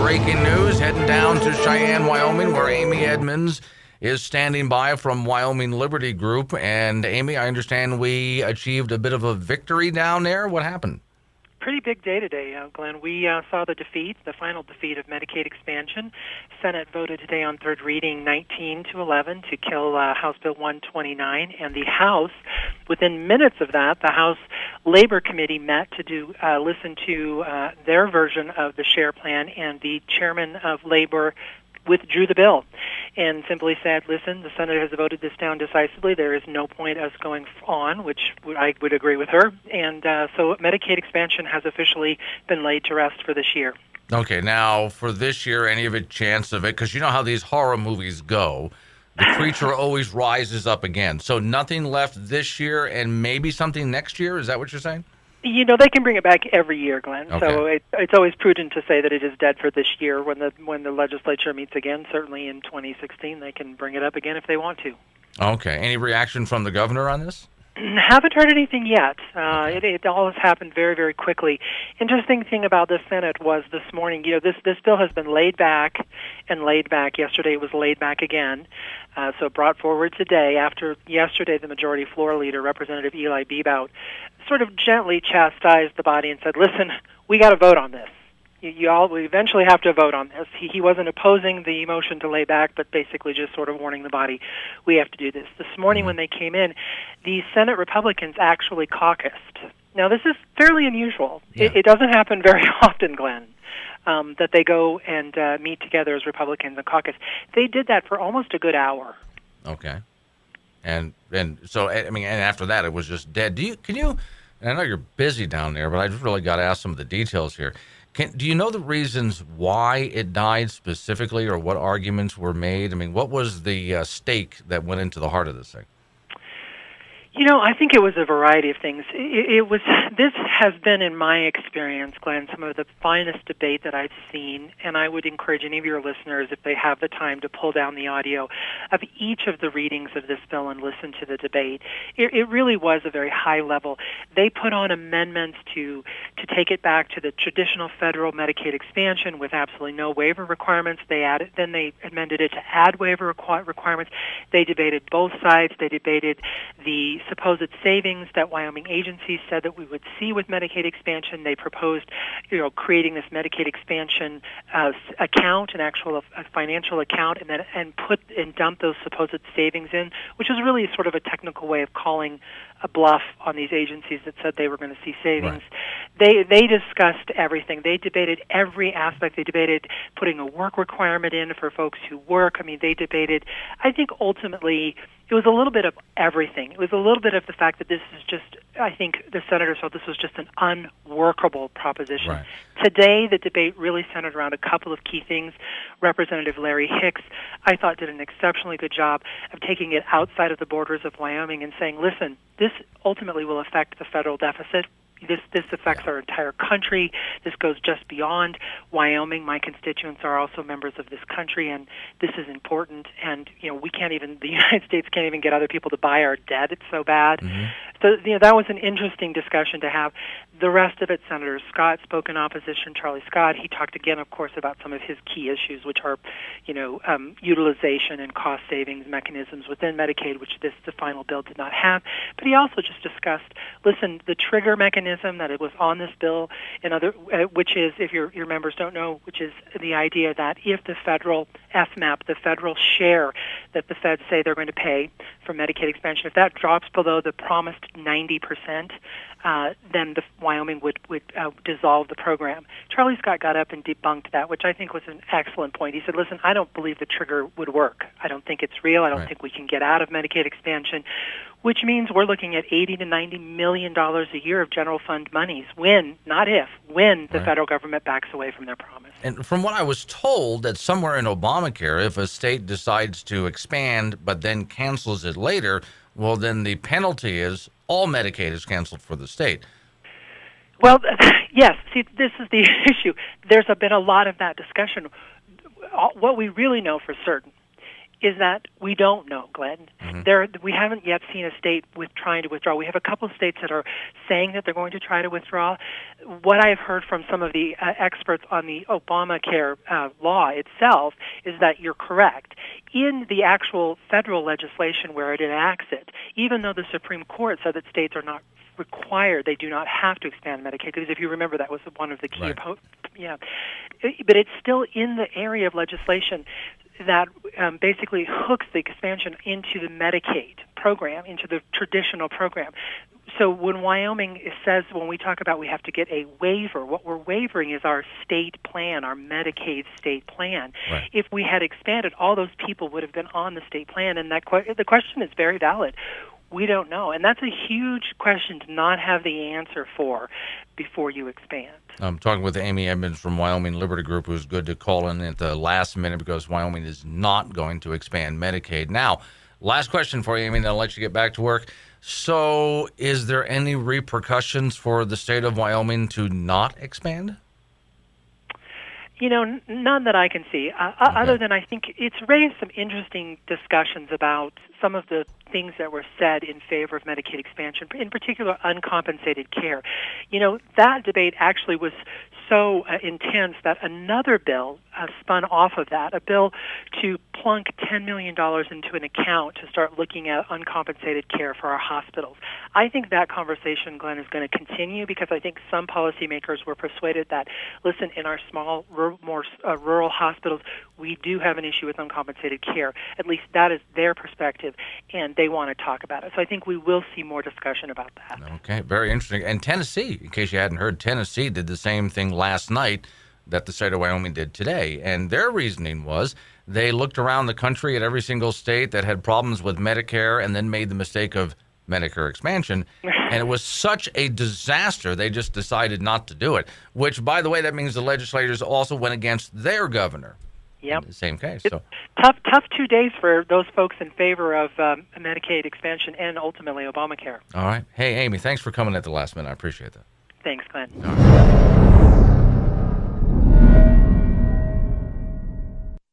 breaking news, heading down to Cheyenne, Wyoming, where Amy Edmonds is standing by from Wyoming Liberty Group. And Amy, I understand we achieved a bit of a victory down there. What happened? Pretty big day today, Glenn. We saw the final defeat of Medicaid expansion. Senate voted today on third reading 19-11 to kill House Bill 129, and the House, within minutes of that, the House Labor Committee met to listen to their version of the share plan, and the chairman of Labor withdrew the bill and simply said, listen, the Senate has voted this down decisively. There is no point us going on, which I would agree with her. And so Medicaid expansion has officially been laid to rest for this year. Okay, now for this year, any of a chance of it? Because you know how these horror movies go. The creature always rises up again. So nothing left this year and maybe something next year? Is that what you're saying? You know, they can bring it back every year, Glenn. Okay. So it's always prudent to say that it is dead for this year. When the legislature meets again, certainly in 2016, they can bring it up again if they want to. Okay. Any reaction from the governor on this? Haven't heard anything yet. It all has happened very, very quickly. Interesting thing about the Senate was this morning, you know, this bill has been laid back and laid back. Yesterday it was laid back again. So brought forward today. After yesterday, the majority floor leader, Representative Eli Bebout, sort of gently chastised the body and said, listen, we got to vote on this. We eventually have to vote on this. He wasn't opposing the motion to lay back, but basically just sort of warning the body, we have to do this. This morning when they came in, the Senate Republicans actually caucused. Now, this is fairly unusual. Yeah. It doesn't happen very often, Glenn, that they go and meet together as Republicans and caucus. They did that for almost a good hour. Okay. And so, I mean, and after that, it was just dead. Can you, and I know you're busy down there, but I just really got to ask some of the details here. Do you know the reasons why it died specifically, or what arguments were made? I mean, what was the stake that went into the heart of this thing? You know, I think it was a variety of things. This has been, in my experience, Glenn, some of the finest debate that I've seen, and I would encourage any of your listeners, if they have the time, to pull down the audio of each of the readings of this bill and listen to the debate. It really was a very high level. They put on amendments to take it back to the traditional federal Medicaid expansion with absolutely no waiver requirements. Then they amended it to add waiver requirements. They debated both sides. They debated the supposed savings that Wyoming agencies said that we would see with Medicaid expansion. They proposed, creating this Medicaid expansion account, an actual financial account, and dump those supposed savings in, which is really sort of a technical way of calling a bluff on these agencies that said they were going to see savings. Right. They discussed everything. They debated every aspect. They debated putting a work requirement in for folks who work. I mean, they debated, I think ultimately, it was a little bit of everything. It was a little bit of the fact that this is just, I think the senators felt this was just an unworkable proposition. Right. Today, the debate really centered around a couple of key things. Representative Larry Hicks, I thought, did an exceptionally good job of taking it outside of the borders of Wyoming and saying, listen, this ultimately will affect the federal deficit. This affects our entire country. This goes just beyond Wyoming. My constituents are also members of this country, and this is important. And the United States can't even get other people to buy our debt. It's so bad. Mm-hmm. So that was an interesting discussion to have. The rest of it, Senator Scott spoke in opposition. Charlie Scott, he talked again, of course, about some of his key issues, which are, utilization and cost savings mechanisms within Medicaid, which the final bill did not have. But he also just discussed, listen, the trigger mechanism that it was on this bill, which is, if your members don't know, which is the idea that if the federal FMAP, the federal share that the feds say they're going to pay for Medicaid expansion, if that drops below the promised 90%, then Wyoming would dissolve the program. Charlie Scott got up and debunked that, which I think was an excellent point. He said, listen, I don't believe the trigger would work. I don't think it's real. I don't think we can get out of Medicaid expansion, which means we're looking at $80 to $90 million a year of general fund monies when, not if, when the federal government backs away from their promise. And from what I was told, that somewhere in Obamacare, if a state decides to expand but then cancels it later, well, then the penalty is all Medicaid is canceled for the state. Well, yes. See, this is the issue. There's been a lot of that discussion. What we really know for certain is that we don't know, Glenn. We haven't yet seen a state trying to withdraw. We have a couple of states that are saying that they're going to try to withdraw. What I've heard from some of the experts on the Obamacare law itself is that you're correct. In the actual federal legislation where it enacts it, even though the Supreme Court said that states are not required, they do not have to expand Medicaid, because if you remember, that was one of the key but it's still in the area of legislation that basically hooks the expansion into the Medicaid program, into the traditional program. So when Wyoming says, when we talk about we have to get a waiver, what we're waivering is our state plan, our Medicaid state plan. Right. If we had expanded, all those people would have been on the state plan, and the question is very valid. We don't know, and that's a huge question to not have the answer for before you expand. I'm talking with Amy Edmonds from Wyoming Liberty Group, who's good to call in at the last minute because Wyoming is not going to expand Medicaid. Now, last question for you, Amy, and I'll let you get back to work. So is there any repercussions for the state of Wyoming to not expand? None that I can see, other than I think it's raised some interesting discussions about some of the things that were said in favor of Medicaid expansion, in particular uncompensated care. That debate actually was so intense that another bill spun off of that, a bill to plunk $10 million into an account to start looking at uncompensated care for our hospitals. I think that conversation, Glenn, is going to continue because I think some policymakers were persuaded that, listen, in our small, more rural hospitals, we do have an issue with uncompensated care. At least that is their perspective, and they want to talk about it. So I think we will see more discussion about that. Okay, very interesting. And Tennessee, in case you hadn't heard, Tennessee did the same thing last night that the state of Wyoming did today. And their reasoning was they looked around the country at every single state that had problems with Medicare and then made the mistake of Medicare expansion. And it was such a disaster, they just decided not to do it, which, by the way, that means the legislators also went against their governor. Yep. In the same case. So tough 2 days for those folks in favor of Medicaid expansion and ultimately Obamacare. All right. Hey, Amy, thanks for coming at the last minute. I appreciate that. Thanks, Glenn.